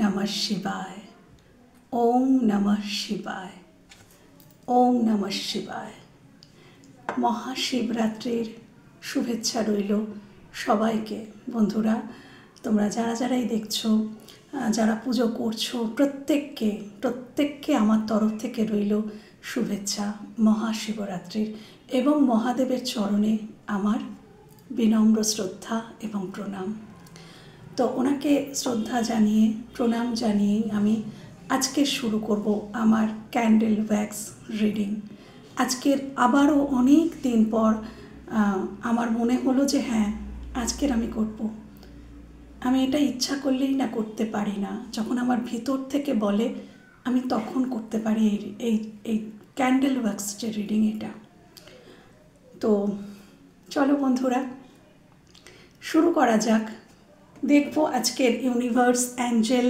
नमः शिवाय। ओम नमः शिवाय। ओम नमः शिवाय। মহাশিবরাত্রির শুভেচ্ছা রইল সবাইকে। বন্ধুরা, তোমরা যারা যারাই দেখছো, যারা পুজো করছো, প্রত্যেককে আমার তরফ থেকে রইল শুভেচ্ছা মহাশিবরাত্রির, এবং মহাদেবের চরণে আমার বিনম্র শ্রদ্ধা এবং প্রণাম। তো ওনাকে শ্রদ্ধা জানিয়ে, প্রণাম জানিয়েই আমি আজকে শুরু করব আমার ক্যান্ডেল ওয়্যাক্স রিডিং। আজকের আবারও অনেক দিন পর আমার মনে হলো যে হ্যাঁ, আজকের আমি করব। আমি এটা ইচ্ছা করলেই না করতে পারি না, যখন আমার ভিতর থেকে বলে আমি তখন করতে পারি এই ক্যান্ডেল ওয়্যাক্স যে রিডিং এটা। তো চলো বন্ধুরা, শুরু করা যাক। দেখব আজকের ইউনিভার্স, অ্যাঞ্জেল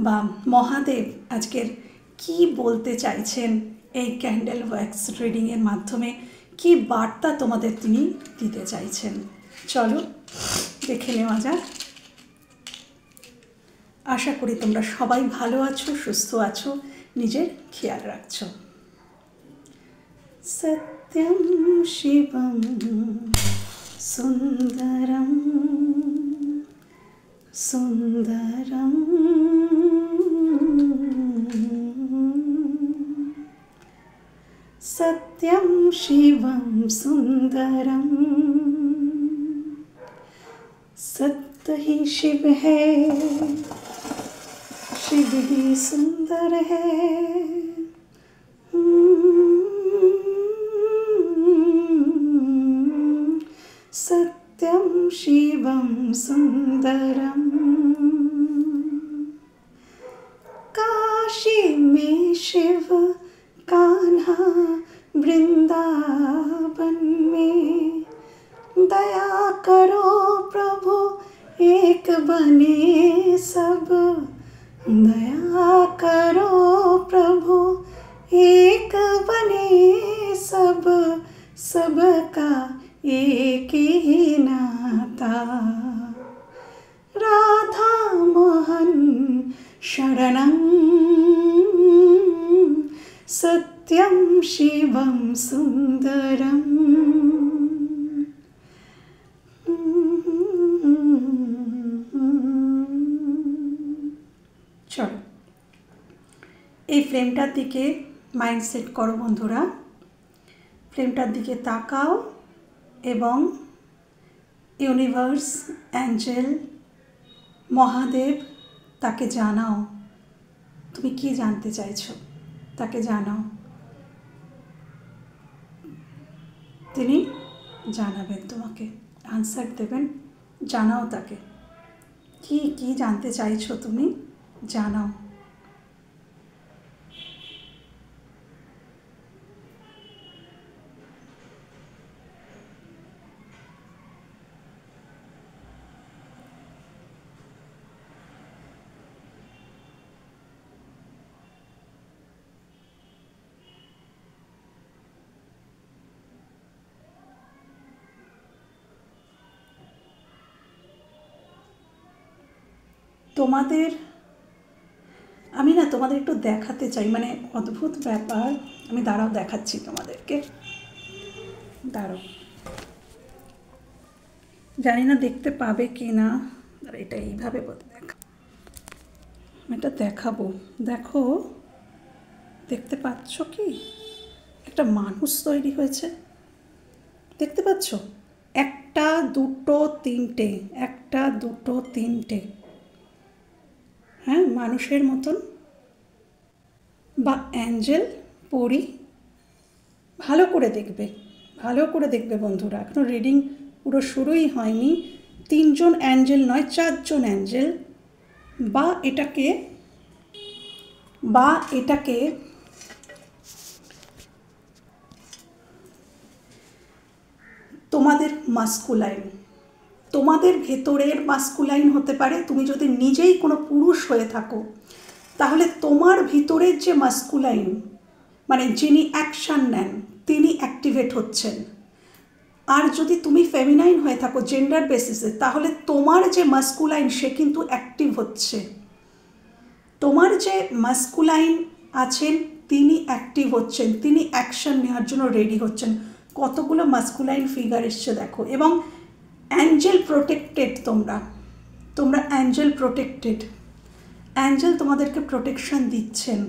বা মহাদেব আজকের কি বলতে চাইছেন এই ক্যান্ডেল ওয়্যাক্স রিডিংয়ের মাধ্যমে, কি বার্তা তোমাদের তিনি দিতে চাইছেন। চলো দেখে নেওয়া যাক। আশা করি তোমরা সবাই ভালো আছো, সুস্থ আছো, নিজের খেয়াল রাখছো। সত্যম শিবম সুন্দরম সুন্দরম सत्यं शिवं सुंदरम। सत्य ही शिव है, शिव ही सुंदर है। सत्यं शिवं सुंदरम। काशी में शिव, कान्हा वृंदावन में, दया करो प्रभु एक बने सब। दया करो प्रभु एक बने सब, सबका एक ही नाता। राधा मोहन शरणं, सत्यं शिवं सुंदरम। চলো এই ফ্লেমটার দিকে মাইন্ড সেট করো বন্ধুরা। ফ্লেমটার দিকে তাকাও এবং ইউনিভার্স, অ্যাঞ্জেল, মহাদেব তাকে জানাও তুমি কি জানতে চাইছো। তাকে জানাও, তিনি জানাবেন তোমাকে, আনসার দেবেন। জানাও তাকে কি জানতে চাইছো, তুমি জানাও। তোমাদের আমি না তোমাদের একটু দেখাতে চাই, মানে অদ্ভুত ব্যাপার। আমি দাঁড়াও দেখাচ্ছি তোমাদেরকে, দাঁড়াও। জানি না দেখতে পাবে কি না, এটা এইভাবে এটা দেখাবো। দেখো, দেখতে পাচ্ছ কি একটা মানুষ তৈরি হয়েছে, দেখতে পাচ্ছ? একটা দুটো তিনটে, একটা দুটো তিনটে, হ্যাঁ, মানুষের মতন বা অ্যাঞ্জেল, পরি। ভালো করে দেখবে বন্ধুরা, এখনো রিডিং পুরো শুরুই হয়নি। 3 জন অ্যাঞ্জেল নয়, 4 জন অ্যাঞ্জেল, বা এটাকে তোমাদের মাস্কুলাইন, তোমাদের ভেতরের মাস্কুলাইন হতে পারে। তুমি যদি নিজেই কোনো পুরুষ হয়ে থাকো, তাহলে তোমার ভিতরের যে মাস্কুলাইন, মানে যিনি অ্যাকশান নেন, তিনি অ্যাক্টিভেট হচ্ছেন। আর যদি তুমি ফেমিনাইন হয়ে থাকো জেন্ডার বেসিসে, তাহলে তোমার যে মাস্কুলাইন সে কিন্তু অ্যাক্টিভ হচ্ছে। তোমার যে মাস্কুলাইন আছেন তিনি অ্যাক্টিভ হচ্ছেন, তিনি অ্যাকশন নেওয়ার জন্য রেডি হচ্ছেন। কতগুলো মাস্কুলাইন ফিগার এসছে দেখো। এবং অ্যাঞ্জেল প্রোটেক্টেড, তোমরা অ্যাঞ্জেল প্রোটেক্টেড, অ্যাঞ্জেল তোমাদেরকে প্রোটেকশন দিচ্ছেন।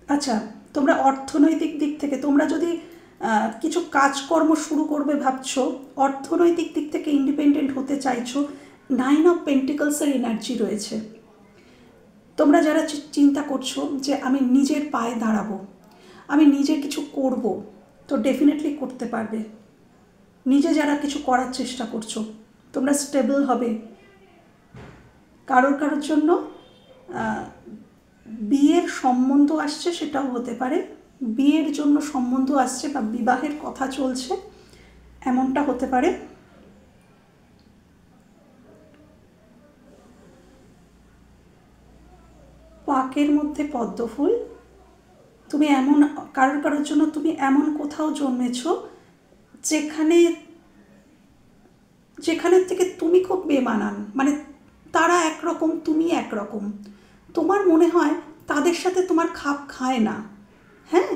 আচ্ছা, তোমরা অর্থনৈতিক দিক থেকে তোমরা যদি কিছু কাজকর্ম শুরু করবে ভাবছো, অর্থনৈতিক দিক থেকে ইন্ডিপেন্ডেন্ট হতে চাইছো, 9 অফ পেন্টিকলসের এনার্জি রয়েছে। তোমরা যারা চিন্তা করছো যে আমি নিজের পায়ে দাঁড়াবো, আমি নিজে কিছু করব, তো ডেফিনেটলি করতে পারবে। নিজে যারা কিছু করার চেষ্টা করছো, তোমরা স্টেবল হবে। কারোর জন্য বিয়ের সম্বন্ধ আসছে, সেটাও হতে পারে। বিয়ের জন্য সম্বন্ধ আসছে বা বিবাহের কথা চলছে, এমনটা হতে পারে। পাকের মধ্যে পদ্ম ফুল, তুমি এমন কারোর জন্য তুমি এমন কোথাও জন্মেছো যেখানের থেকে তুমি খুব বেমানান, মানে তারা একরকম, তুমি একরকম, তোমার মনে হয় তাদের সাথে তোমার খাপ খায় না। হ্যাঁ,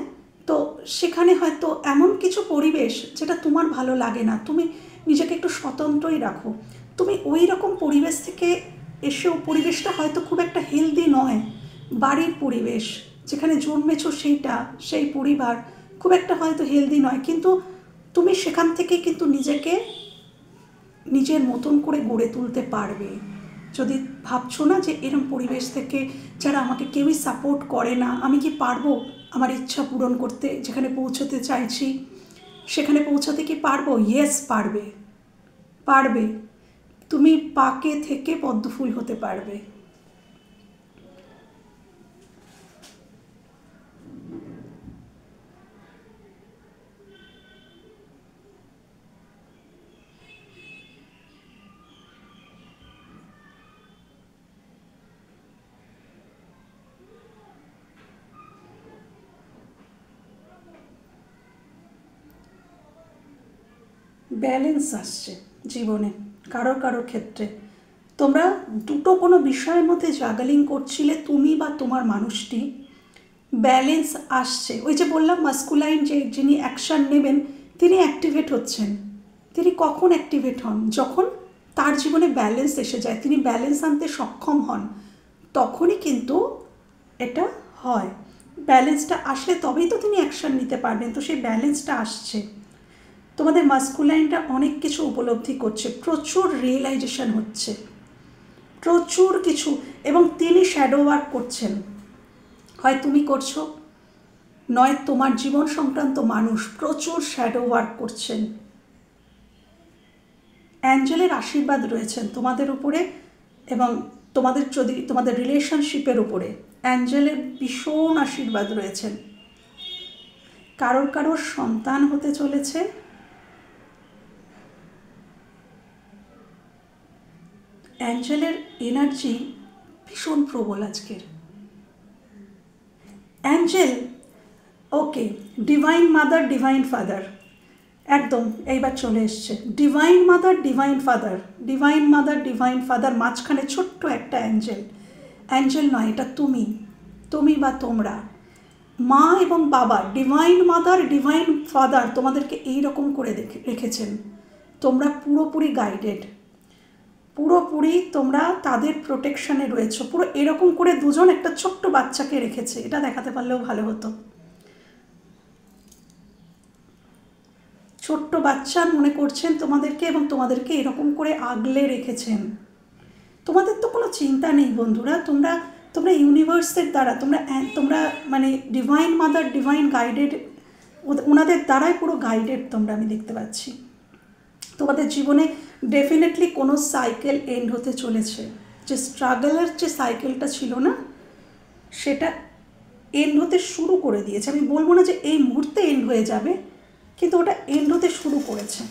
তো সেখানে হয়তো এমন কিছু পরিবেশ যেটা তোমার ভালো লাগে না, তুমি নিজেকে একটু স্বতন্ত্রই রাখো। তুমি ওই রকম পরিবেশ থেকে এসেও পরিবেশটা হয়তো খুব একটা হেলদি নয়। বাড়ির পরিবেশ যেখানে জন্মেছো সেই পরিবার খুব একটা হয়তো হেলদি নয়, কিন্তু তুমি সেখান থেকে কিন্তু নিজেকে নিজের মতন করে গড়ে তুলতে পারবে। যদি ভাবছো না যে এরকম পরিবেশ থেকে যারা আমাকে কেউই সাপোর্ট করে না, আমি কি পারবো আমার ইচ্ছা পূরণ করতে, যেখানে পৌঁছতে চাইছি সেখানে পৌঁছাতে কি পারবো? ইয়েস, পারবে। তুমি পাকে থেকে পদ্মফুল হতে পারবে। ব্যালেন্স আসছে জীবনে কারোর ক্ষেত্রে। তোমরা দুটো কোনো বিষয়ের মধ্যে জাগলিং করছিলে, তুমি বা তোমার মানুষটি, ব্যালেন্স আসছে। ওই যে বললাম মাস্কুলাইন যিনি অ্যাকশান নেবেন তিনি অ্যাক্টিভেট হচ্ছেন। তিনি কখন অ্যাক্টিভেট হন? যখন তার জীবনে ব্যালেন্স এসে যায়, তিনি ব্যালেন্স আনতে সক্ষম হন, তখনই কিন্তু এটা হয়। ব্যালেন্সটা আসলে তবেই তো তিনি অ্যাকশান নিতে পারবেন। তো সেই ব্যালেন্সটা আসছে। তোমাদের মাস্কুলাইনটা অনেক কিছু উপলব্ধি করছে, প্রচুর রিয়েলাইজেশন হচ্ছে, প্রচুর কিছু। এবং তিনি শ্যাডো ওয়ার্ক করছেন, হয় তুমি করছো, নয় তোমার জীবন সংক্রান্ত মানুষ প্রচুর শ্যাডো ওয়ার্ক করছেন। অ্যাঞ্জেলের আশীর্বাদ রয়েছেন তোমাদের উপরে, এবং তোমাদের রিলেশনশিপের উপরে অ্যাঞ্জেলের ভীষণ আশীর্বাদ রয়েছেন। কারোর সন্তান হতে চলেছে। অ্যাঞ্জেলের এনার্জি ভীষণ প্রবল আজকের। অ্যাঞ্জেল, ওকে, ডিভাইন মাদার, ডিভাইন ফাদার, একদম এইবার চলে এসছে। Divine mother, divine father, divine mother, divine father, মাঝখানে ছোট্ট একটা অ্যাঞ্জেল নয়, এটা তুমি বা তোমরা, মা এবং বাবা, ডিভাইন মাদার, ডিভাইন ফাদার তোমাদেরকে এইরকম করে রেখেছেন। তোমরা পুরোপুরি গাইডেড, পুরোপুরি তোমরা তাদের প্রোটেকশানে রয়েছো। পুরো এরকম করে দুজন একটা ছোট্ট বাচ্চাকে রেখেছে, এটা দেখাতে পারলেও ভালো হতো। ছোট্ট বাচ্চা মনে করছেন তোমাদেরকে, এবং তোমাদেরকে এরকম করে আগলে রেখেছেন। তোমাদের তো কোনো চিন্তা নেই বন্ধুরা, তোমরা ইউনিভার্সের দ্বারা, তোমরা মানে ডিভাইন মাদার, ডিভাইন গাইডেড, ওনাদের দ্বারাই পুরো গাইডেড তোমরা, আমি দেখতে পাচ্ছি। তোমাদের জীবনে ডেফিনেটলি কোনো সাইকেল এন্ড হতে চলেছে। যে স্ট্রাগলের যে সাইকেলটা ছিল না, সেটা এন্ড হতে শুরু করে দিয়েছে। আমি বলবো না যে এই মুহূর্তে এন্ড হয়ে যাবে, কিন্তু ওটা এন্ড হতে শুরু করেছে।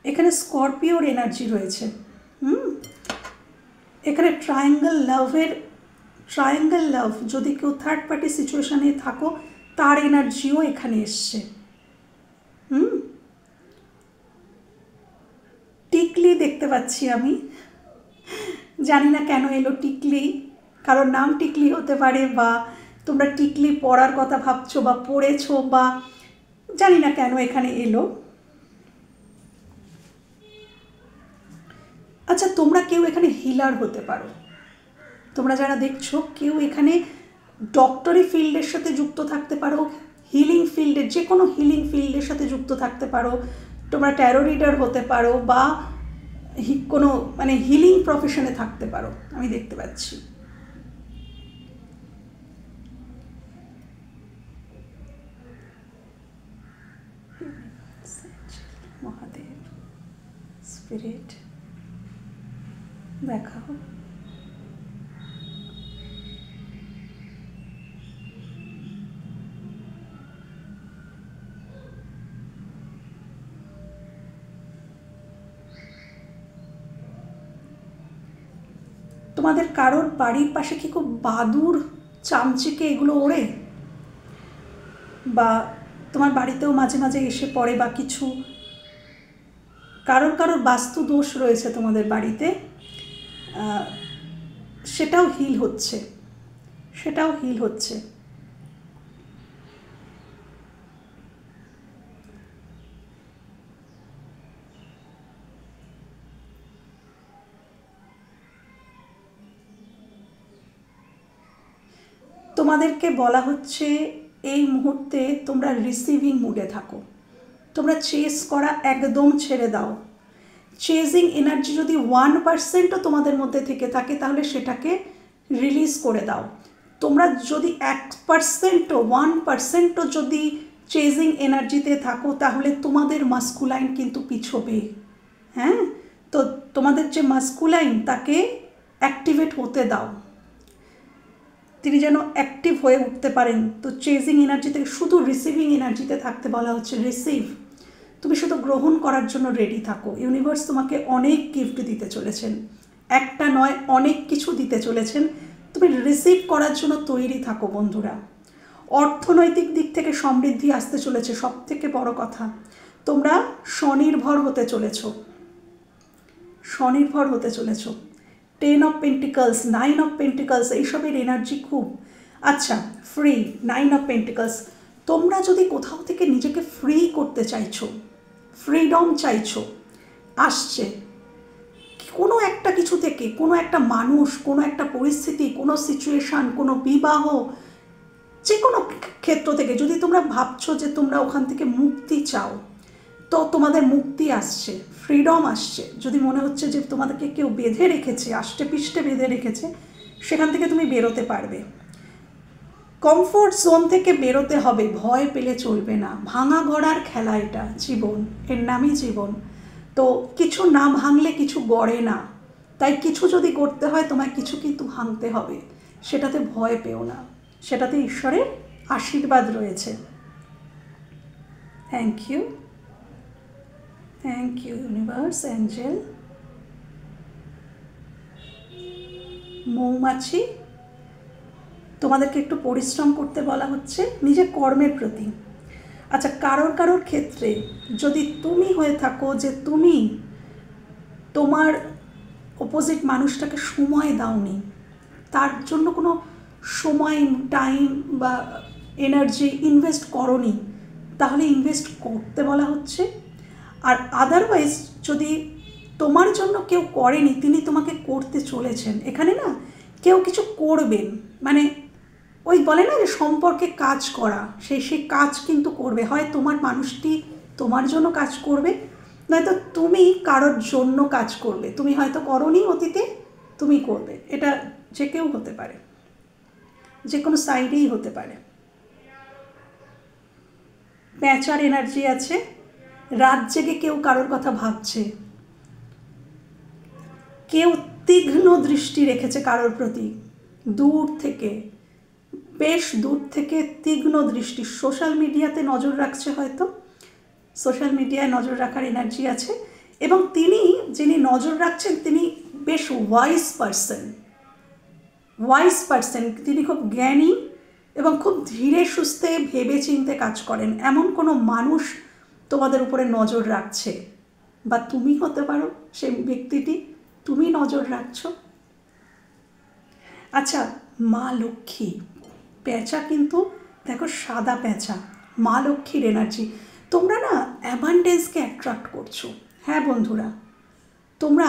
এখানে স্করপিওর এনার্জি রয়েছে। এখানে ট্রায়াঙ্গেল লাভ, যদি কেউ থার্ড পার্টি সিচুয়েশানে থাকো তার এনার্জিও এখানে এসছে। টিকলি দেখতে পাচ্ছি আমি, জানি না কেন এলো টিকলি, কারোর নাম টিকলি হতে পারে, বা তোমরা টিকলি পড়ার কথা ভাবছো বা পড়েছো, বা জানি না কেন এখানে এলো। আচ্ছা, তোমরা কেউ এখানে হিলার হতে পারো। তোমরা যারা দেখছো, কেউ এখানে ডক্টরি ফিল্ডের সাথে যুক্ত থাকতে পারো, হিলিং ফিল্ডের, যে কোনো হিলিং ফিল্ডের সাথে যুক্ত থাকতে পারো। তোমরা ট্যারো রিডার হতে পারো, বা কোনো মানে হিলিং প্রফেশনে থাকতে পারো, আমি দেখতে পাচ্ছি। মহাদেব, স্পিরিট দেখাও। তোমাদের কারোর বাড়ির পাশে কি খুব বাদুড়, চামচিকে এগুলো ওড়ে, বা তোমার বাড়িতেও মাঝে মাঝে এসে পড়ে, বা কিছু কারোর বাস্তু দোষ রয়েছে তোমাদের বাড়িতে, সেটাও হিল হচ্ছে। তোমাদেরকে বলা হচ্ছে এই মুহূর্তে তোমরা রিসিভিং মুডে থাকো, তোমরা চেস করা একদম ছেড়ে দাও। চেজিং এনার্জি যদি 1%ও তোমাদের মধ্যে থেকে থাকে, তাহলে সেটাকে রিলিজ করে দাও। তোমরা যদি 1%ও যদি চেজিং এনার্জিতে থাকো, তাহলে তোমাদের মাস্কুলাইন কিন্তু পিছবে। হ্যাঁ, তো তোমাদের যে মাস্কুলাইন, তাকে অ্যাক্টিভেট হতে দাও, তিনি যেন অ্যাক্টিভ হয়ে উঠতে পারেন। তো চেজিং এনার্জি থেকে শুধু রিসিভিং এনার্জিতে থাকতে বলা হচ্ছে। রিসিভ, তুমি শুধু গ্রহণ করার জন্য রেডি থাকো। ইউনিভার্স তোমাকে অনেক গিফট দিতে চলেছেন, একটা নয় অনেক কিছু দিতে চলেছেন, তুমি রিসিভ করার জন্য তৈরি থাকো বন্ধুরা। অর্থনৈতিক দিক থেকে সমৃদ্ধি আসতে চলেছে, সব থেকে বড় কথা। তোমরা স্বনির্ভর হতে চলেছ। 10 অফ পেন্টিকলস, 9 অফ পেন্টিকলস, এইসবের এনার্জি খুব আচ্ছা। ফ্রি, 9 অফ পেন্টিকলস, তোমরা যদি কোথাও থেকে নিজেকে ফ্রি করতে চাইছো, ফ্রিডম চাইছো, আসছে কোনো একটা কিছু থেকে, কোনো একটা মানুষ, কোনো একটা পরিস্থিতি, কোনো সিচুয়েশান, কোনো বিবাহ, যে কোনো ক্ষেত্র থেকে যদি তোমরা ভাবছো যে তোমরা ওখান থেকে মুক্তি চাও, তো তোমাদের মুক্তি আসছে, ফ্রিডম আসছে। যদি মনে হচ্ছে যে তোমাদেরকে কেউ বেঁধে রেখেছে, আষ্টে পিষ্টে বেঁধে রেখেছে, সেখান থেকে তুমি বেরোতে পারবে। কমফোর্ট জোন থেকে বেরোতে হবে, ভয় পেলে চলবে না। ভাঙা গড়ার খেলা এটা, জীবন, এর নামই জীবন। তো কিছু না ভাঙলে কিছু গড়ে না, তাই কিছু যদি করতে হয় তোমায় কিছু কিন্তু ভাঙতে হবে। সেটাতে ভয় পেও না, সেটাতে ঈশ্বরের আশীর্বাদ রয়েছে। থ্যাংক ইউ ইউনিভার্স, অ্যাঞ্জেল, মৌমাছি, তোমাদেরকে একটু পরিশ্রম করতে বলা হচ্ছে নিজের কর্মের প্রতি। আচ্ছা, কারোর ক্ষেত্রে যদি তুমি হয়ে থাকো যে তুমি তোমার অপোজিট মানুষটাকে সময় দাওনি, তার জন্য কোনো সময়, টাইম বা এনার্জি ইনভেস্ট করনি, তাহলে ইনভেস্ট করতে বলা হচ্ছে। আর আদারওয়াইজ যদি তোমার জন্য কেউ করেনি, তিনি তোমাকে করতে চলেছেন। এখানে না কেউ কিছু করবেন, মানে ওই বলে না যে সম্পর্কে কাজ করা, সেই কাজ কিন্তু করবে। হয় তোমার মানুষটি তোমার জন্য কাজ করবে, নয়তো তুমি কারোর জন্য কাজ করবে। তুমি হয়তো করোনি অতীতে, তুমি করবে। এটা যে কেউ হতে পারে, যে কোনো সাইডেই হতে পারে। প্যাঁচার এনার্জি আছে, রাত জেগে কেউ কারোর কথা ভাবছে, কেউ তীক্ষ্ণ দৃষ্টি রেখেছে কারোর প্রতি, দূর থেকে, বেশ দূর থেকে তীক্ষ্ণ দৃষ্টি। সোশ্যাল মিডিয়াতে নজর রাখছে, হয়তো সোশ্যাল মিডিয়ায় নজর রাখার এনার্জি আছে। এবং তিনি যিনি নজর রাখছেন তিনি বেশ ওয়াইজ পার্সন, তিনি খুব জ্ঞানী এবং খুব ধীরে সুস্থে ভেবে চিন্তে কাজ করেন। এমন কোনো মানুষ তোমাদের উপরে নজর রাখছে, বা তুমি হতে পারো সেই ব্যক্তিটি, তুমি নজর রাখছো। আচ্ছা, মা লক্ষ্মী পেঁচা, কিন্তু দেখো সাদা পেঁচা, মা লক্ষ্মীর এনার্জি। তোমরা না অ্যাবান্ডেন্সকে অ্যাট্রাক্ট করছো। হ্যাঁ বন্ধুরা, তোমরা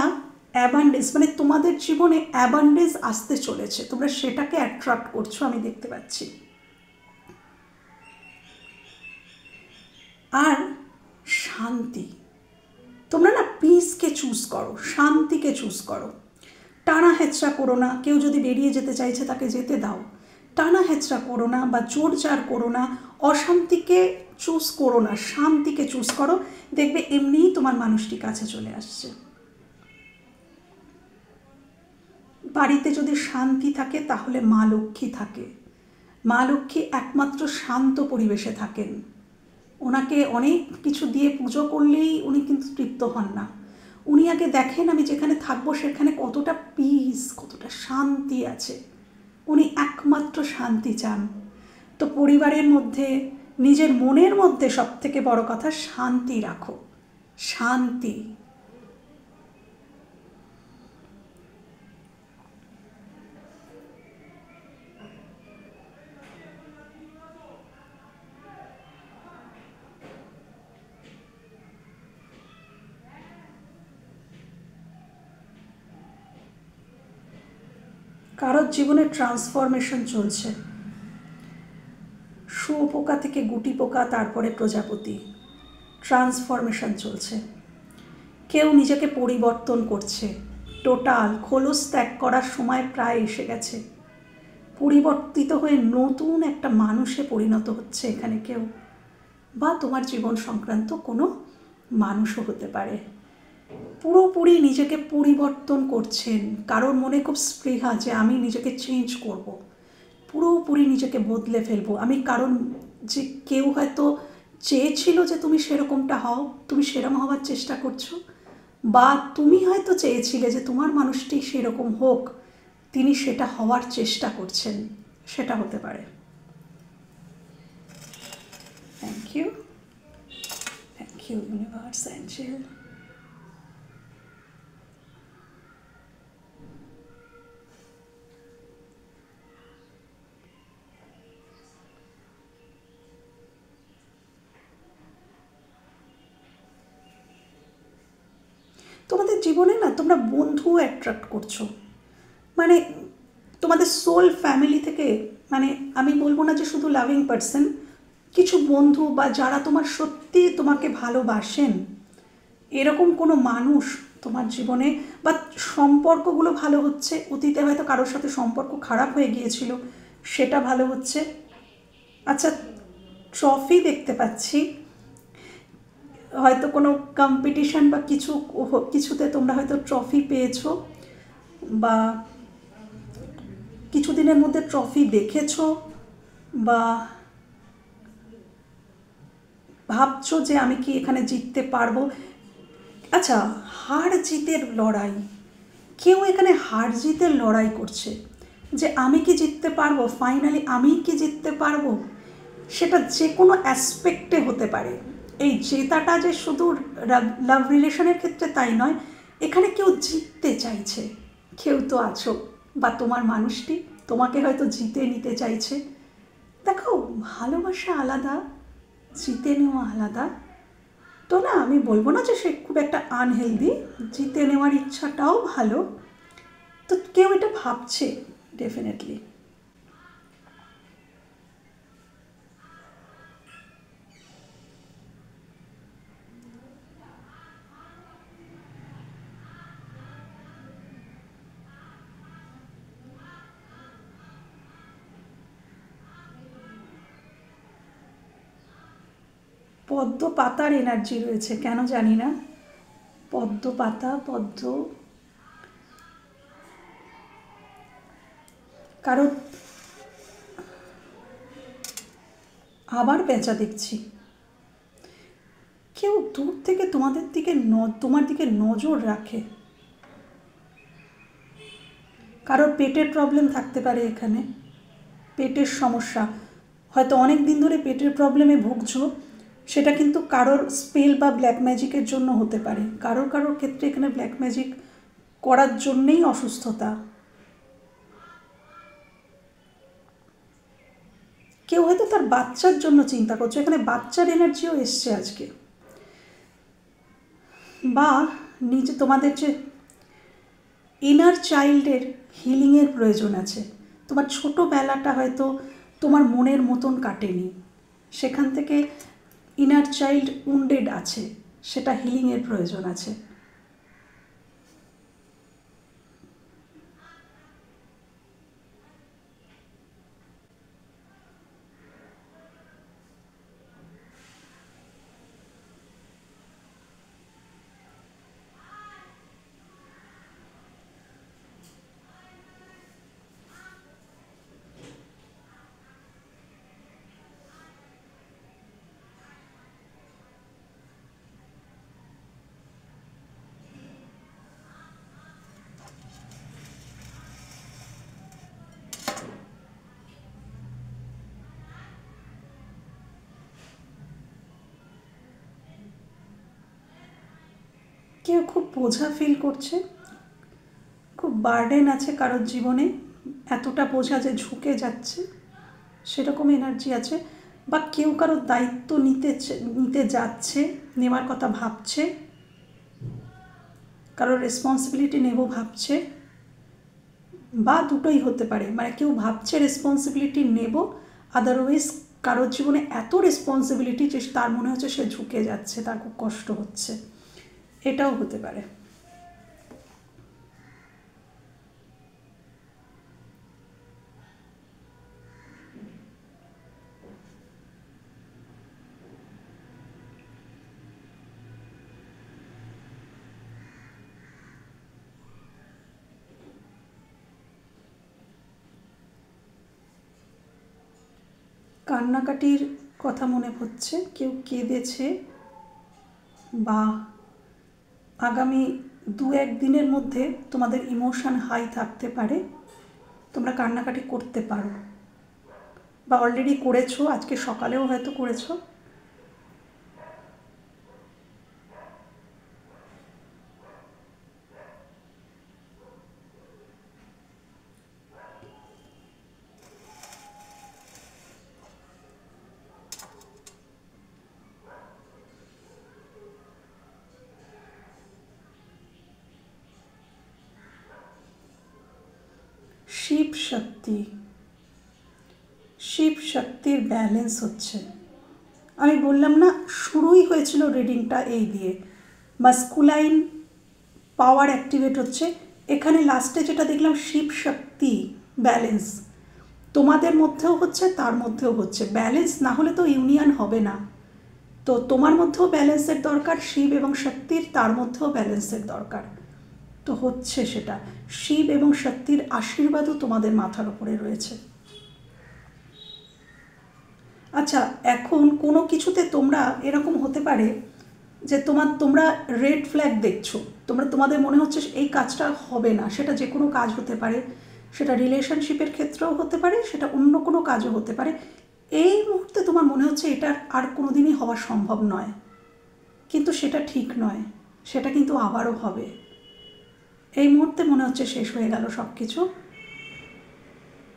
অ্যাবান্ডেন্স, মানে তোমাদের জীবনে অ্যাবান্ডেন্স আসতে চলেছে, তোমরা সেটাকে অ্যাট্রাক্ট করছো, আমি দেখতে পাচ্ছি। আর শান্তি, তোমরা না পিসকে চুজ করো, শান্তিকে চুজ করো। টানা হেঁচড়া করো না। কেউ যদি বেরিয়ে যেতে চাইছে তাকে যেতে দাও। টানা হেঁচড়া করো না বা জোর জার করো না, অশান্তিকে চুজ করো না, শান্তিকে চুজ করো। দেখবে এমনিই তোমার মানুষটি কাছে চলে আসছে। বাড়িতে যদি শান্তি থাকে তাহলে মা লক্ষ্মী থাকে। মা লক্ষ্মী একমাত্র শান্ত পরিবেশে থাকেন। ওনাকে অনেক কিছু দিয়ে পুজো করলেই উনি কিন্তু তৃপ্ত হন না। উনি আগে দেখেন আমি যেখানে থাকবো সেখানে কতটা পিস, কতটা শান্তি আছে। উনি একমাত্র শান্তি চান। তো পরিবারের মধ্যে, নিজের মনের মধ্যে সবথেকে বড় কথা শান্তি রাখো, শান্তি। কারোর জীবনে ট্রান্সফরমেশন চলছে। শুঁয়োপোকা থেকে গুটি পোকা, তারপরে প্রজাপতি, ট্রান্সফরমেশন চলছে। কেউ নিজেকে পরিবর্তন করছে। টোটাল খোলস ত্যাগ করার সময় প্রায় এসে গেছে। পরিবর্তিত হয়ে নতুন একটা মানুষে পরিণত হচ্ছে এখানে কেউ, বা তোমার জীবন সংক্রান্ত কোনো মানুষও হতে পারে। পুরোপুরি নিজেকে পরিবর্তন করছেন। কারোর মনে খুব স্পৃহা যে আমি নিজেকে চেঞ্জ করব, পুরোপুরি নিজেকে বদলে ফেলবো আমি। কারণ যে কেউ হয়তো চেয়েছিল যে তুমি সেরকমটা হও, তুমি সেরকম হওয়ার চেষ্টা করছো, বা তুমি হয়তো চেয়েছিলে যে তোমার মানুষটি সেরকম হোক, তিনি সেটা হওয়ার চেষ্টা করছেন, সেটা হতে পারে। Thank you, universe angel. তোমাদের জীবনে না তোমরা বন্ধু অ্যাট্রাক্ট করছো, মানে তোমাদের সোল ফ্যামিলি থেকে, মানে আমি বলবো না যে শুধু লাভিং পার্সন, কিছু বন্ধু বা যারা তোমার সত্যি তোমাকে ভালোবাসেন, এরকম কোনো মানুষ তোমার জীবনে, বা সম্পর্কগুলো ভালো হচ্ছে। অতীতে হয়তো কারোর সাথে সম্পর্ক খারাপ হয়ে গিয়েছিল, সেটা ভালো হচ্ছে। আচ্ছা, ট্রফি দেখতে পাচ্ছি, হয়তো কোনো কম্পিটিশন বা কিছুতে তোমরা হয়তো ট্রফি পেয়েছো, বা কিছুদিনের মধ্যে ট্রফি দেখেছো, বা ভাবছো যে আমি কি এখানে জিততে পারবো। আচ্ছা, হার জিতের লড়াই, কেউ এখানে হার জিতের লড়াই করছে যে আমি কি জিততে পারবো, ফাইনালি আমি কি জিততে পারবো। সেটা যে কোনো অ্যাসপেক্টে হতে পারে। এই জেতাটা যে শুধু লাভ রিলেশনের ক্ষেত্রে তাই নয়, এখানে কেউ জিততে চাইছে, কেউ তো আছো, বা তোমার মানুষটি তোমাকে হয়তো জিতে নিতে চাইছে। দেখো, ভালোবাসা আলাদা, জিতে নেওয়া আলাদা। তো না, আমি বলবো না যে সে খুব একটা আনহেলদি, জিতে নেওয়ার ইচ্ছাটাও ভালো। তো কেউ এটা ভাবছে ডেফিনেটলি। পদ্ম পাতার এনার্জি রয়েছে, কেন জানি না। পদ্ম পাতা, পদ্ম, কারো আবার পেঁচা দেখছি। কেউ দূর থেকে তোমাদের দিকে তোমার দিকে নজর রাখে। কারোর পেটের প্রবলেম থাকতে পারে, এখানে পেটের সমস্যা, হয়তো অনেক দিন ধরে পেটের প্রবলেমে ভুগছো, সেটা কিন্তু কারোর স্পেল বা ব্ল্যাক ম্যাজিকের জন্য হতে পারে। কারোর ক্ষেত্রে এখানে ব্ল্যাক ম্যাজিক করার জন্যেই অসুস্থতা। কেউ হয়তো তার বাচ্চার জন্য চিন্তা করছো, এখানে বাচ্চার এনার্জিও এসছে আজকে। বা নিজে তোমাদের যে ইনার চাইল্ডের হিলিংয়ের প্রয়োজন আছে। তোমার ছোটোবেলাটা হয়তো তোমার মনের মতন কাটেনি, সেখান থেকে ইনার চাইল্ড উন্ডেড আছে, সেটা হিলিংয়ের প্রয়োজন আছে। কেউ খুব বোঝা ফিল করছে, খুব বার্ডেন আছে কারোর জীবনে, এতটা বোঝা যে ঝুঁকে যাচ্ছে, সেরকম এনার্জি আছে। বা কেউ কারোর দায়িত্ব নিতে যাচ্ছে, নেওয়ার কথা ভাবছে, কারোর রেসপন্সিবিলিটি নেব ভাবছে, বা দুটোই হতে পারে। মানে কেউ ভাবছে রেসপন্সিবিলিটি নেব, আদারওয়াইজ কারোর জীবনে এত রেসপন্সিবিলিটি যে তার মনে হচ্ছে সে ঝুঁকে যাচ্ছে, তার খুব কষ্ট হচ্ছে, এটাও হতে পারে। কান্নাকাটির কথা মনে হচ্ছে, কেউ কেঁদেছে, বা আগামী 2-1 দিনের মধ্যে তোমাদের ইমোশন হাই থাকতে পারে, তোমরা কান্নাকাটি করতে পারো, বা অলরেডি করেছো, আজকে সকালেও হয়তো করেছো। শিব শক্তির ব্যালেন্স হচ্ছে। আমি বললাম না, শুরুই হয়েছিল রিডিংটা এই দিয়ে, মাস্কুলাইন পাওয়ার অ্যাক্টিভেট হচ্ছে। এখানে লাস্টে যেটা দেখলাম শিব শক্তি ব্যালেন্স, তোমাদের মধ্যেও হচ্ছে, তার মধ্যেও হচ্ছে। ব্যালেন্স না হলে তো ইউনিয়ন হবে না। তো তোমার মধ্যেও ব্যালেন্সের দরকার, শিব এবং শক্তির তার মধ্যেও ব্যালেন্সের দরকার। তো হচ্ছে সেটা, শিব এবং শক্তির আশীর্বাদও তোমাদের মাথার উপরে রয়েছে। আচ্ছা, এখন কোনো কিছুতে তোমরা এরকম হতে পারে যে তোমরা রেড ফ্ল্যাগ দেখছো, তোমাদের মনে হচ্ছে এই কাজটা হবে না, সেটা যে কোনো কাজ হতে পারে, সেটা রিলেশনশিপের ক্ষেত্রেও হতে পারে, সেটা অন্য কোনো কাজও হতে পারে। এই মুহূর্তে তোমার মনে হচ্ছে এটা আর কোনো দিনই হওয়া সম্ভব নয়, কিন্তু সেটা ঠিক নয়, সেটা কিন্তু আবারও হবে। এই মুহূর্তে মনে হচ্ছে শেষ হয়ে গেল সব কিছু,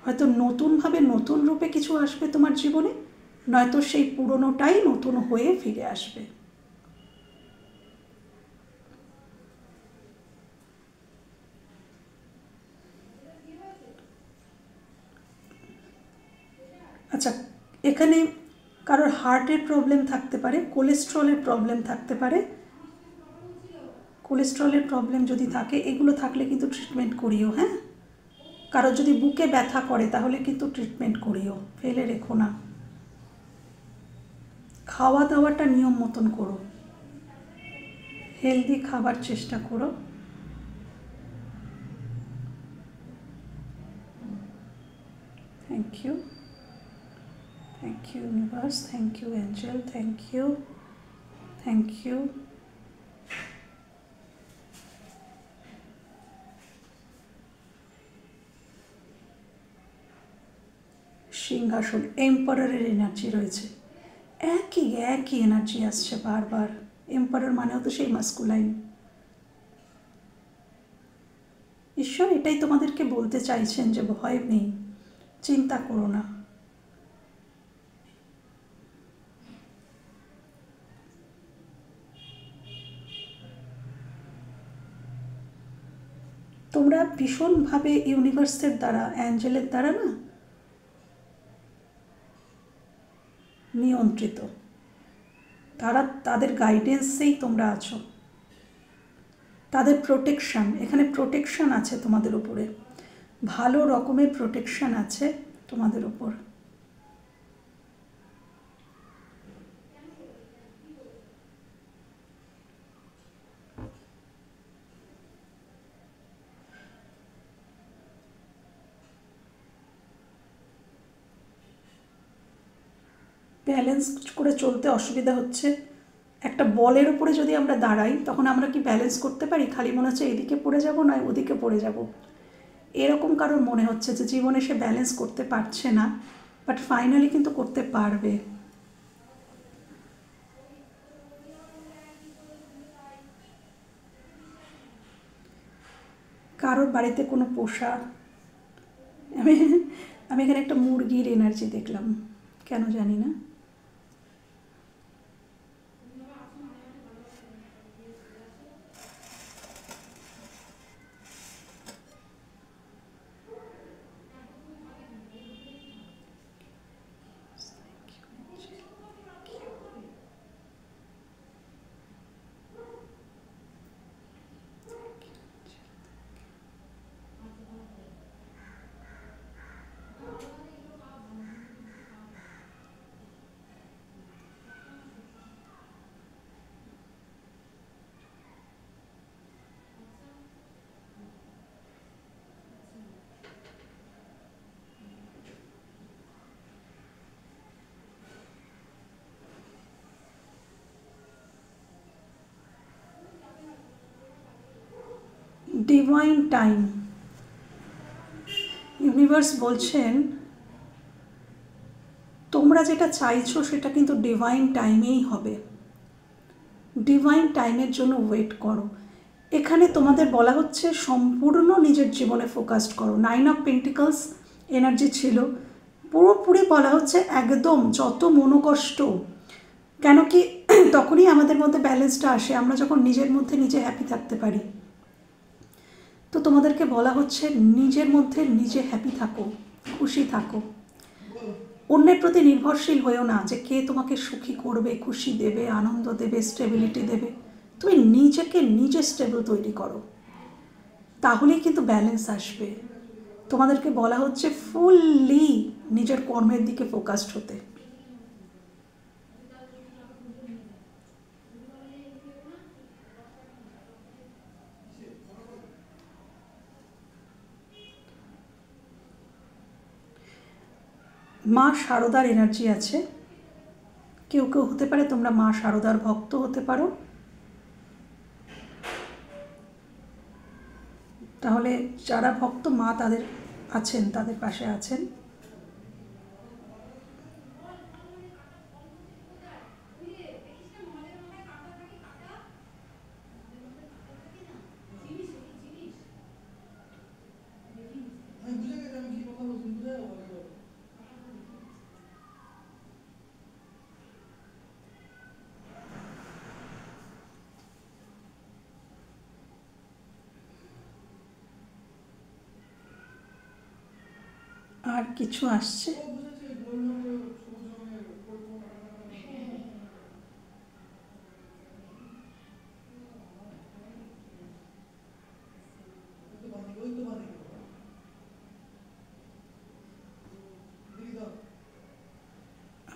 হয়তো নতুনভাবে নতুন রূপে কিছু আসবে তোমার জীবনে, নয়তো সেই পুরনোটাই নতুন হয়ে ফিরে আসবে। আচ্ছা, এখানে কারোর হার্টের প্রবলেম থাকতে পারে, কোলেস্ট্রলের প্রবলেম থাকতে পারে। কোলেস্ট্রলের প্রবলেম যদি থাকে, এগুলো থাকলে কিন্তু ট্রিটমেন্ট করিও। হ্যাঁ, কারোর যদি বুকে ব্যথা করে তাহলে কিন্তু ট্রিটমেন্ট করিও, ফেলে রেখো না। খাওয়া দাওয়াটা নিয়ম মতন করো, হেলদি খাবার চেষ্টা করো। Thank you, thank you universe, thank you angel, thank you, thank you. সিংহাসন, এম্পারারের এনার্জি রয়েছে, একই একই এনার্জি আসছে বারবার। এম্পারার মানেও তো সেই মাস্কুলাইন। ঈশ্বর এটাই তোমাদেরকে বলতে চাইছেন যে ভয় নেই, চিন্তা করো না। তোমরা ভীষণভাবে ইউনিভার্সের দ্বারা, অ্যাঞ্জেলের দ্বারা না নিয়ন্ত্রিত, তাদের গাইডেন্সেই তোমরা আছো, তাদের প্রোটেকশন, এখানে প্রোটেকশন আছে তোমাদের উপরে, ভালো রকমের প্রোটেকশন আছে তোমাদের উপর। ব্যালেন্স করে চলতে অসুবিধা হচ্ছে। একটা বলের উপরে যদি আমরা দাঁড়াই তখন আমরা কি ব্যালেন্স করতে পারি? খালি মনে হচ্ছে এদিকে পড়ে যাব নয় ওদিকে পড়ে যাব, এরকম কারোর মনে হচ্ছে যে জীবনে সে ব্যালেন্স করতে পারছে না, বাট ফাইনালি কিন্তু করতে পারবে। কারোর বাড়িতে কোনো পোষা, আমি আমি এখানে একটা মুরগির এনার্জি দেখলাম, কেন জানি না। ডিভাইন টাইম, ইউনিভার্স বলছেন তোমরা যেটা চাইছো সেটা কিন্তু ডিভাইন টাইমেই হবে, ডিভাইন টাইমের জন্য ওয়েট করো। এখানে তোমাদের বলা হচ্ছে সম্পূর্ণ নিজের জীবনে ফোকাসড করো। 9 অফ পেন্টিকলস এনার্জি ছিল, পুরোপুরি বলা হচ্ছে একদম যত মনোকষ্ট, কেন কি তখনই আমাদের মধ্যে ব্যালেন্সটা আসে, আমরা যখন নিজের মধ্যে নিজে হ্যাপি থাকতে পারি। তো তোমাদেরকে বলা হচ্ছে নিজের মধ্যে নিজে হ্যাপি থাকো, খুশি থাকো, অন্যের প্রতি নির্ভরশীল হয়েও না যে কে তোমাকে সুখী করবে, খুশি দেবে, আনন্দ দেবে, স্টেবিলিটি দেবে। তুমি নিজেকে নিজে স্টেবল তৈরি করো, তাহলেই কিন্তু ব্যালেন্স আসবে। তোমাদেরকে বলা হচ্ছে ফুললি নিজের কর্মের দিকে ফোকাসড হতে। মা শারদার এনার্জি আছে, কেউ কেউ হতে পারে তোমরা মা শারদার ভক্ত হতে পারো, তাহলে যারা ভক্ত মা তাদের আছেন, তাদের পাশে আছেন। আর কিছু আসছে?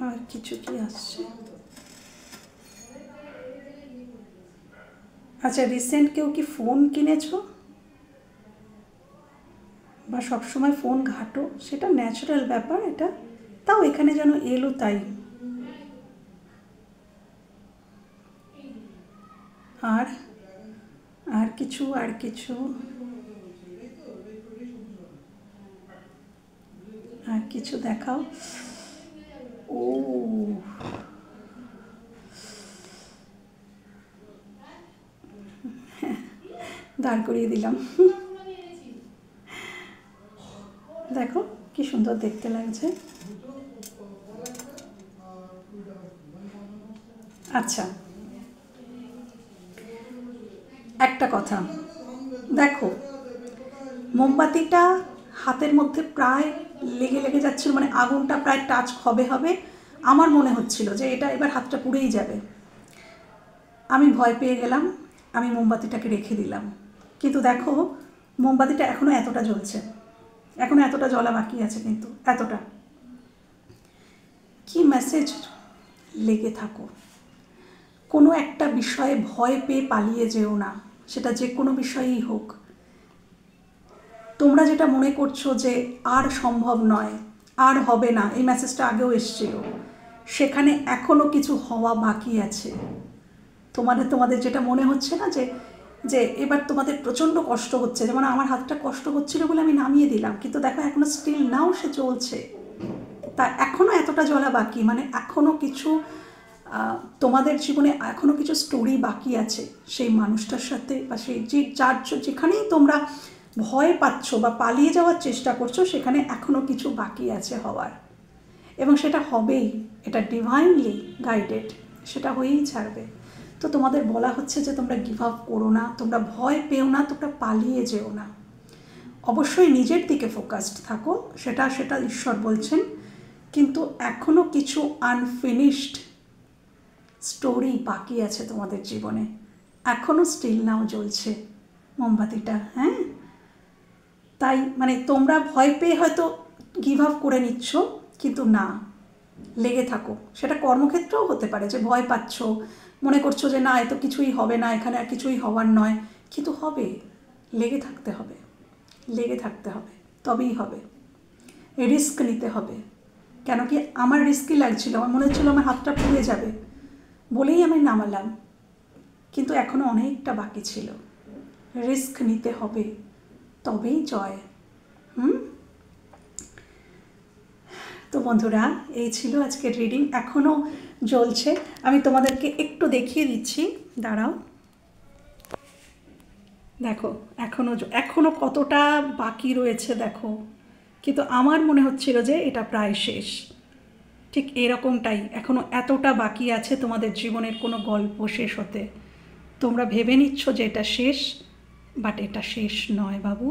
আর কিছু কি আসছে? আচ্ছা, রিসেন্ট কেউ কি ফোন কিনেছো বা সবসময় ফোন ঘাটো, সেটা ন্যাচারাল ব্যাপার এটা, তাও এখানে যেন এলো তাই। আর আর কিছু আর কিছু দেখাও। ও দাঁড় করিয়ে দিলাম। দেখো কি সুন্দর দেখতে লাগছে। আচ্ছা, একটা কথা দেখো, মোমবাতিটা হাতের মধ্যে প্রায় লেগে লেগে যাচ্ছিল, মানে আগুনটা প্রায় টাচ হবে। আমার মনে হচ্ছিল যে এটা এবার হাতটা পুড়েই যাবে। আমি ভয় পেয়ে গেলাম, আমি মোমবাতিটাকে রেখে দিলাম। কিন্তু দেখো মোমবাতিটা এখনও এতটা জ্বলছে, এখনও এতটা জ্বলা বাকি আছে, কিন্তু এতটা। কি মেসেজ? লেগে থাকো, কোনো একটা বিষয়ে ভয় পেয়ে পালিয়ে যেও না, সেটা যে কোনো বিষয়েই হোক। তোমরা যেটা মনে করছো যে আর সম্ভব নয়, আর হবে না, এই মেসেজটা আগেও এসেছিল, সেখানে এখনও কিছু হওয়া বাকি আছে। তোমাদের যেটা মনে হচ্ছে না যে যে এবার তোমাদের প্রচণ্ড কষ্ট হচ্ছে, যেমন আমার হাতটা কষ্ট হচ্ছিল বলে আমি নামিয়ে দিলাম, কিন্তু দেখো এখনও স্টিল নাও সে চলছে। তা এখনও এতটা জ্বলা বাকি, মানে এখনও কিছু তোমাদের জীবনে এখনও কিছু স্টোরি বাকি আছে সেই মানুষটার সাথে, বা সেই যেখানেই তোমরা ভয় পাচ্ছ বা পালিয়ে যাওয়ার চেষ্টা করছো, সেখানে এখনও কিছু বাকি আছে হওয়ার, এবং সেটা হবেই। এটা ডিভাইনলি গাইডেড, সেটা হয়েই ছাড়বে। তো তোমাদের বলা হচ্ছে যে তোমরা গিভ আপ করো না, তোমরা ভয় পেও না, তোমরা পালিয়ে যেও না। অবশ্যই নিজের দিকে ফোকাসড থাকো, সেটা ঈশ্বর বলছেন, কিন্তু এখনও কিছু আনফিনিশড স্টোরি বাকি আছে তোমাদের জীবনে, এখনও স্টিল নাও জ্বলছে মোমবাতিটা। হ্যাঁ, তাই মানে তোমরা ভয় পেয়ে হয়তো গিভ আপ করে নিচ্ছ, কিন্তু না, লেগে থাকো। সেটা কর্মক্ষেত্রেও হতে পারে যে ভয় পাচ্ছ, মনে করছো যে না এত কিছুই হবে না, এখানে আর কিছুই হওয়ার নয়, কিন্তু হবে। লেগে থাকতে হবে, লেগে থাকতে হবে, তবেই হবে। রিস্ক নিতে হবে। কেন কি আমার রিস্কই লাগছিল, আমার মনে হচ্ছিলো আমার হাতটা পুড়ে যাবে বলেই আমি নামালাম, কিন্তু এখনও অনেকটা বাকি ছিল। রিস্ক নিতে হবে, তবেই জয়। তো বন্ধুরা, এই ছিল আজকের রিডিং, এখনও জ্বলছে। আমি তোমাদেরকে একটু দেখিয়ে দিচ্ছি, দাঁড়াও। দেখো এখনও কতটা বাকি রয়েছে দেখো, কিন্তু আমার মনে হচ্ছিল যে এটা প্রায় শেষ। ঠিক এরকমটাই, এখনও এতটা বাকি আছে তোমাদের জীবনের কোনো গল্প শেষ হতে। তোমরা ভেবে নিচ্ছ যে এটা শেষ, বাট এটা শেষ নয় বাবু,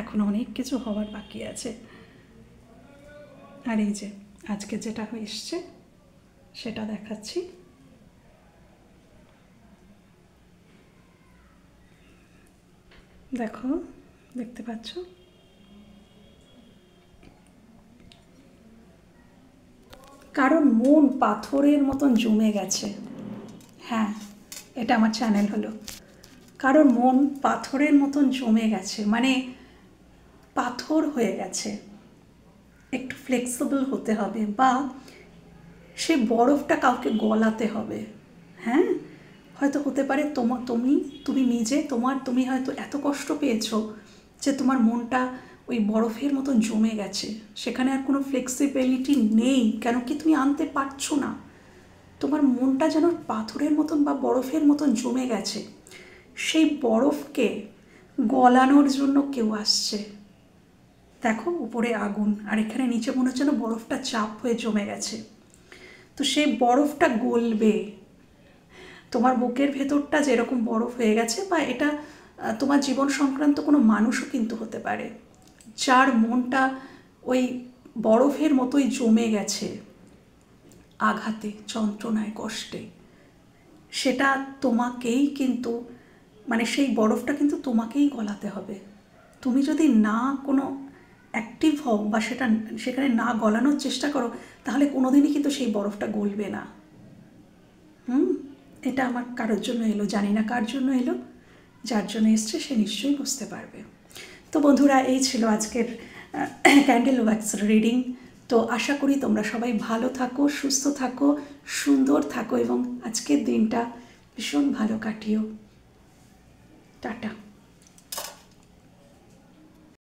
এখনও অনেক কিছু হওয়ার বাকি আছে। আর এই যে আজকে যেটা হয়ে এসছে সেটা দেখাচ্ছি। দেখো, দেখতে পাচ্ছ? কারণ মন পাথরের মতন জমে গেছে। হ্যাঁ, এটা আমার চ্যানেল হলো। কারণ মন পাথরের মতন জমে গেছে, মানে পাথর হয়ে গেছে। একটু ফ্লেক্সিবল হতে হবে, বা সে বরফটা কাউকে গলাতে হবে। হ্যাঁ, হয়তো হতে পারে তুমি নিজে তুমি হয়তো এত কষ্ট পেয়েছো যে তোমার মনটা ওই বরফের মতন জমে গেছে, সেখানে আর কোনো ফ্লেক্সিবিলিটি নেই। কেন কি তুমি আনতে পারছো না, তোমার মনটা যেন পাথরের মতন বা বরফের মতন জমে গেছে। সেই বরফকে গলানোর জন্য কেউ আসছে। দেখো উপরে আগুন, আর এখানে নিচে মনে হচ্ছে না বরফটা চাপ হয়ে জমে গেছে। তো সেই বরফটা গলবে। তোমার বুকের ভেতরটা যেরকম বরফ হয়ে গেছে, বা এটা তোমার জীবন সংক্রান্ত কোনো মানুষও কিন্তু হতে পারে, যার মনটা ওই বরফের মতোই জমে গেছে, আঘাতে, যন্ত্রণায়, কষ্টে। সেটা তোমাকেই কিন্তু, মানে সেই বরফটা কিন্তু তোমাকেই গলাতে হবে। তুমি যদি না কোনো অ্যাক্টিভ হও বা সেখানে না গলানোর চেষ্টা করো, তাহলে কোনোদিনই কিন্তু সেই বরফটা গলবে না। এটা আমার কারোর জন্য এলো, জানি না কার জন্য এলো, যার জন্য এসছে সে নিশ্চয়ই বুঝতে পারবে। তো বন্ধুরা, এই ছিল আজকের ক্যান্ডেল ওয়াক্স রিডিং। তো আশা করি তোমরা সবাই ভালো থাকো, সুস্থ থাকো, সুন্দর থাকো, এবং আজকের দিনটা ভীষণ ভালো কাটিও। টাটা।